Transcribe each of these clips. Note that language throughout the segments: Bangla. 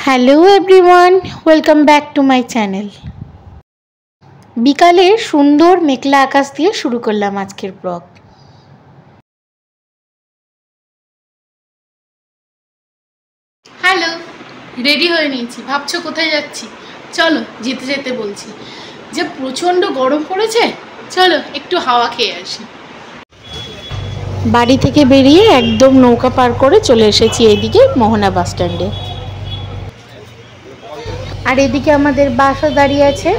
Hello everyone, welcome back to my channel. বিকালে সুন্দর মেঘলা আকাশ দিয়ে শুরু করলাম আজকের ব্লগ। হ্যালো, রেডি হয়ে নিয়েছি। ভাবছো কোথায় যাচ্ছি? চলো, যেতে যেতে বলছি যে প্রচণ্ড গরম পড়েছে, চলো একটু হাওয়া খেয়ে আসি। বাড়ি থেকে বেরিয়ে একদম নৌকা পার করে চলে এসেছি এইদিকে মোহনা বাস স্ট্যান্ডে। আর এদিকে আমাদের বাসও দাঁড়িয়ে আছে।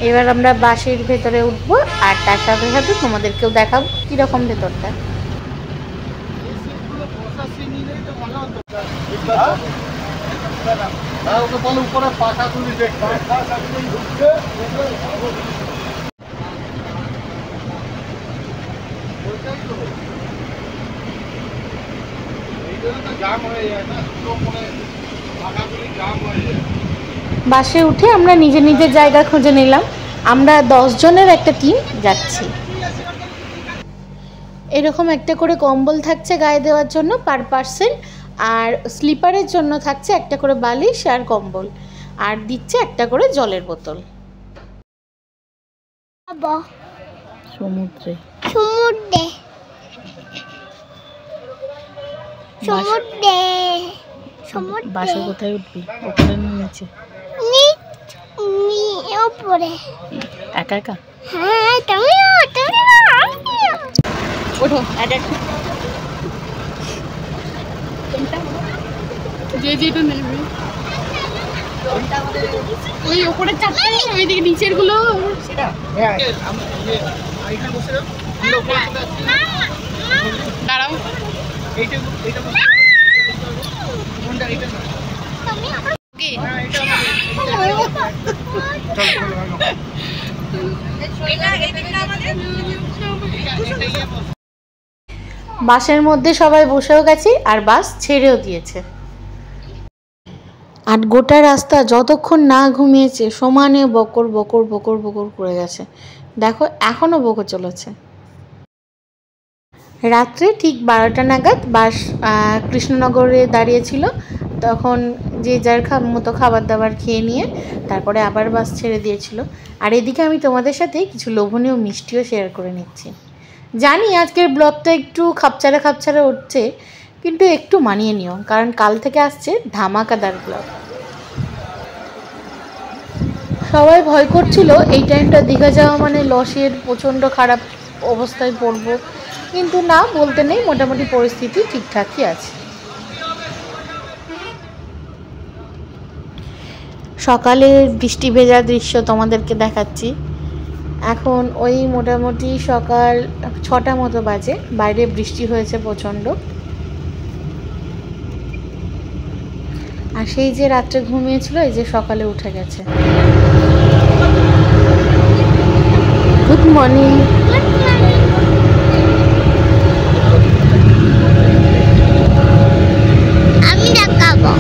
এবার আমরা বাসের ভেতরে উঠবো আর তার সাথে সাথে তোমাদেরকেও দেখাবো কিরকম ভেতরটা। বাসে উঠে আমরা নিজের নিজের জায়গা খুঁজে নিলাম। আমরা 10 জনের একটা টিম যাচ্ছি। এরকম একটা করে কম্বল থাকছে গায়ে দেওয়ার জন্য পার পার্সন, আর স্লিপারের জন্য থাকছে একটা করে বালিশ আর কম্বল, আর দিচ্ছে একটা করে জলের বোতল। সমুদ্রে সমুদ্রে সমুদ্রে সমুদ্রে বাসে কোথায় উঠবি? ওপরে না নিচে? ওপরে। একা একা? হ্যাঁ, তুমি ওঠো। যে যেটা নেবে ওই ওপরের চারটে, ওইদিকে নিচের গুলো দাঁড়াও। বাসের মধ্যে সবাই বসেও গেছি আর বাস ছেড়েও দিয়েছে। আর গোটা রাস্তা যতক্ষণ না ঘুমিয়েছে সমানে বকর বকর বকর বকর করে গেছে। দেখো এখনো বকর চলেছে। রাত্রে ঠিক 12টা নাগাদ বাস কৃষ্ণনগরে দাঁড়িয়েছিল। তখন যে যার মতো খাবার দাবার খেয়ে নিয়ে তারপরে আবার বাস ছেড়ে দিয়েছিল। আর এদিকে আমি তোমাদের সাথে কিছু লোভনীয় মিষ্টিও শেয়ার করে নিচ্ছি। জানি আজকের ব্লগটা একটু খাপছাড়া খাপছাড়া উঠছে, কিন্তু একটু মানিয়ে নিও, কারণ কাল থেকে আসছে ধামাকাদার ব্লগ। সবাই ভয় করছিল এই টাইমটা দীঘা যাওয়া মানে লসের প্রচণ্ড খারাপ অবস্থায় পড়বো, কিন্তু না, বলতে নেই, মোটামুটি পরিস্থিতি ঠিকঠাকই আছে। সকালের বৃষ্টি ভেজা দৃশ্য তোমাদেরকে দেখাচ্ছি। এখন ওই মোটামুটি সকাল 6টা মতো বাজে, বাইরে বৃষ্টি হয়েছে প্রচণ্ড। আর সেই যে রাত্রে ঘুমিয়েছিল এই যে সকালে উঠে গেছে। Good morning. আমি দেখাবো।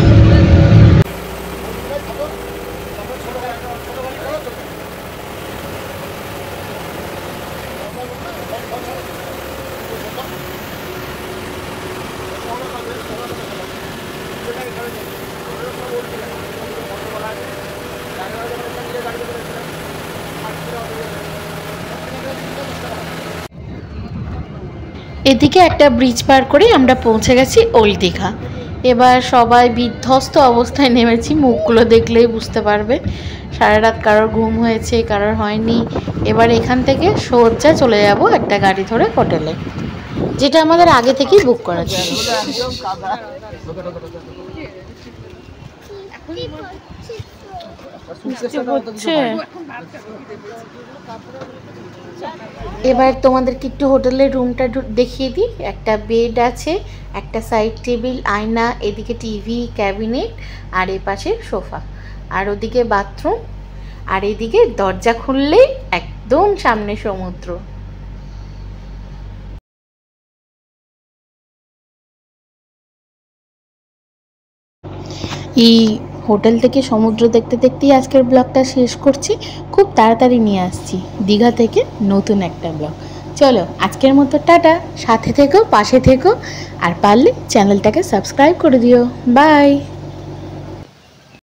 এদিকে একটা ব্রিজ পার করে আমরা পৌঁছে গেছি ওল্ড দীঘা। এবার সবাই বিধ্বস্ত অবস্থায় নেমেছি, মুখগুলো দেখলেই বুঝতে পারবে। সারা রাত কারোর ঘুম হয়েছে, কারোর হয়নি। এবার এখান থেকে সোজা চলে যাব একটা গাড়ি ধরে হোটেলে, যেটা আমাদের আগে থেকেই বুক করা ছিল। এবার তোমাদেরকে একটু হোটেলের রুমটা দেখিয়ে দিই। একটা বেড আছে, একটা সাইড টেবিল, আয়না, এদিকে টিভি, ক্যাবিনেট, আর এ পাশে সোফা, আর ওদিকে বাথরুম, আর এদিকে দরজা খুললেই একদম সামনে সমুদ্র। এই হোটেল থেকে সমুদ্র দেখতে দেখতেই আজকের ব্লগটা শেষ করছি। খুব তাড়াতাড়ি নিয়ে আসছি দীঘা থেকে নতুন একটা ব্লগ। চলো আজকের মতো টাটা, সাথে থেকো, পাশে থেকো, আর পারলে চ্যানেলটাকে সাবস্ক্রাইব করে দিও। বাই।